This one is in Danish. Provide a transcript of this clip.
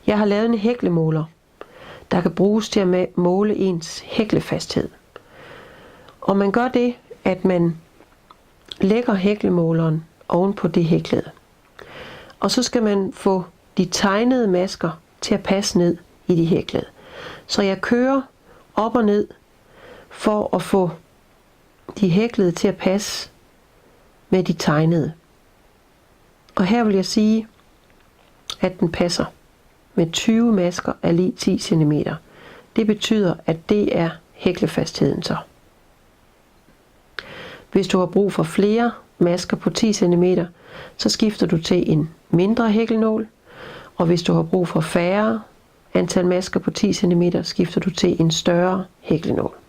Jeg har lavet en hæklemåler, der kan bruges til at måle ens hæklefasthed. Og man gør det, at man lægger hæklemåleren oven på det hæklede. Og så skal man få de tegnede masker til at passe ned i de hæklede. Så jeg kører op og ned for at få de hæklede til at passe med de tegnede. Og her vil jeg sige, at den passer med 20 masker er lig 10 cm. Det betyder, at det er hæklefastheden så. Hvis du har brug for flere masker på 10 cm, så skifter du til en mindre hæklenål. Og hvis du har brug for færre antal masker på 10 cm, skifter du til en større hæklenål.